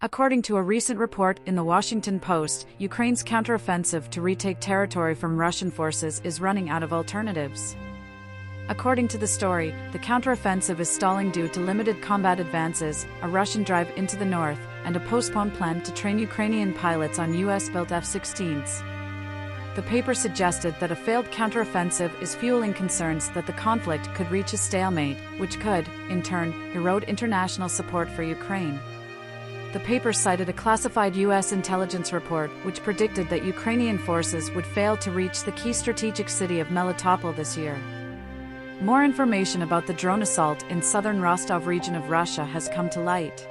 According to a recent report in the Washington Post, Ukraine's counteroffensive to retake territory from Russian forces is running out of alternatives. According to the story, the counteroffensive is stalling due to limited combat advances, a Russian drive into the north, and a postponed plan to train Ukrainian pilots on US-built F-16s. The paper suggested that a failed counteroffensive is fueling concerns that the conflict could reach a stalemate, which could, in turn, erode international support for Ukraine. The paper cited a classified U.S. intelligence report which predicted that Ukrainian forces would fail to reach the key strategic city of Melitopol this year. More information about the drone assault in southern Rostov region of Russia has come to light.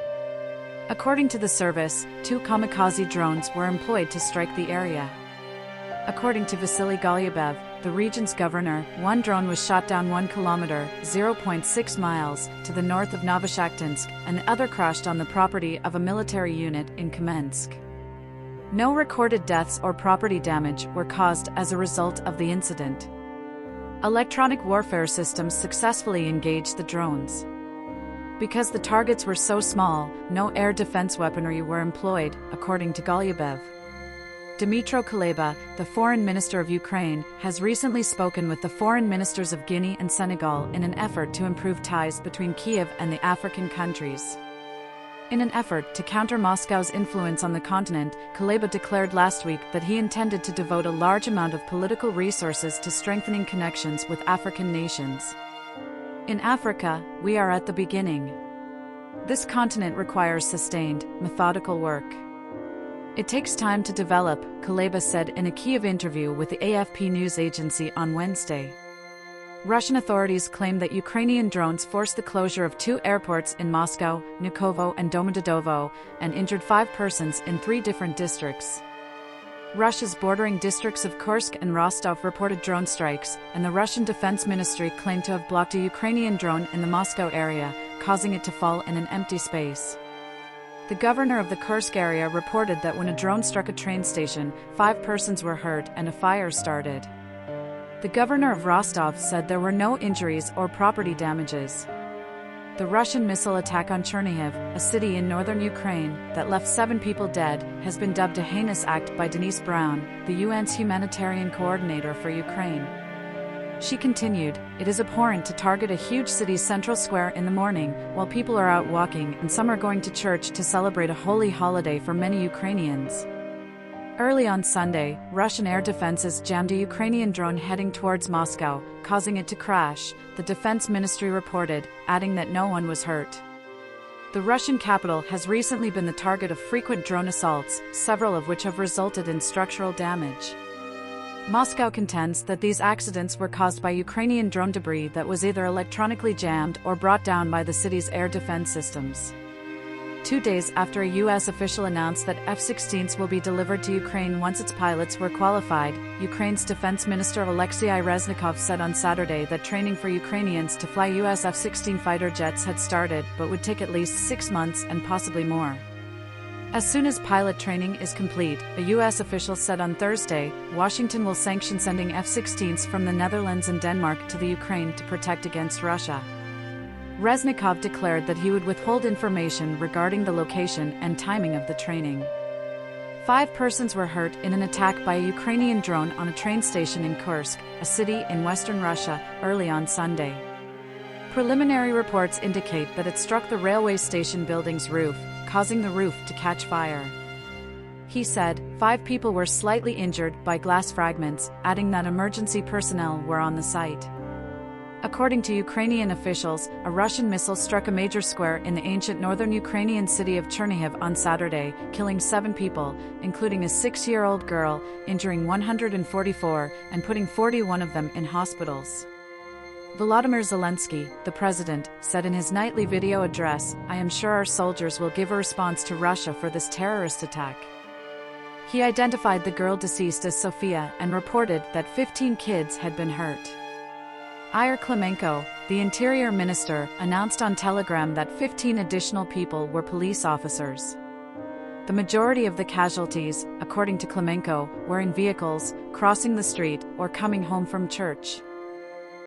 According to the service, 2 kamikaze drones were employed to strike the area. According to Vasily Golyabev, the region's governor, one drone was shot down 1 kilometer (0.6 miles) to the north of Novoshakhtinsk, and the other crashed on the property of a military unit in Kamensk. No recorded deaths or property damage were caused as a result of the incident. Electronic warfare systems successfully engaged the drones. Because the targets were so small, no air defense weaponry were employed, according to Golyabev. Dmytro Kuleba, the foreign minister of Ukraine, has recently spoken with the foreign ministers of Guinea and Senegal in an effort to improve ties between Kiev and the African countries. In an effort to counter Moscow's influence on the continent, Kuleba declared last week that he intended to devote a large amount of political resources to strengthening connections with African nations. In Africa, we are at the beginning. This continent requires sustained, methodical work. It takes time to develop, Kuleba said in a Kyiv interview with the AFP news agency on Wednesday. Russian authorities claim that Ukrainian drones forced the closure of 2 airports in Moscow, Vnukovo and Domodedovo, and injured 5 persons in 3 different districts. Russia's bordering districts of Kursk and Rostov reported drone strikes, and the Russian Defense Ministry claimed to have blocked a Ukrainian drone in the Moscow area, causing it to fall in an empty space. The governor of the Kursk area reported that when a drone struck a train station, 5 persons were hurt and a fire started. The governor of Rostov said there were no injuries or property damages. The Russian missile attack on Chernihiv, a city in northern Ukraine, that left 7 people dead, has been dubbed a heinous act by Denise Brown, the UN's humanitarian coordinator for Ukraine. She continued, "It is abhorrent to target a huge city's central square in the morning, while people are out walking and some are going to church to celebrate a holy holiday for many Ukrainians." Early on Sunday, Russian air defenses jammed a Ukrainian drone heading towards Moscow, causing it to crash, the defense ministry reported, adding that no one was hurt. The Russian capital has recently been the target of frequent drone assaults, several of which have resulted in structural damage. Moscow contends that these accidents were caused by Ukrainian drone debris that was either electronically jammed or brought down by the city's air defense systems. 2 days after a U.S. official announced that F-16s will be delivered to Ukraine once its pilots were qualified, Ukraine's defense minister Alexei Reznikov said on Saturday that training for Ukrainians to fly U.S. F-16 fighter jets had started but would take at least 6 months and possibly more. As soon as pilot training is complete, a U.S. official said on Thursday, Washington will sanction sending F-16s from the Netherlands and Denmark to the Ukraine to protect against Russia. Reznikov declared that he would withhold information regarding the location and timing of the training. 5 persons were hurt in an attack by a Ukrainian drone on a train station in Kursk, a city in western Russia, early on Sunday. Preliminary reports indicate that it struck the railway station building's roof, causing the roof to catch fire. He said, 5 people were slightly injured by glass fragments, adding that emergency personnel were on the site. According to Ukrainian officials, a Russian missile struck a major square in the ancient northern Ukrainian city of Chernihiv on Saturday, killing 7 people, including a 6-year-old girl, injuring 144, and putting 41 of them in hospitals. Volodymyr Zelensky, the president, said in his nightly video address, "I am sure our soldiers will give a response to Russia for this terrorist attack." He identified the girl deceased as Sofia and reported that 15 kids had been hurt. Ihor Klimenko, the interior minister, announced on Telegram that 15 additional people were police officers. The majority of the casualties, according to Klimenko, were in vehicles, crossing the street, or coming home from church.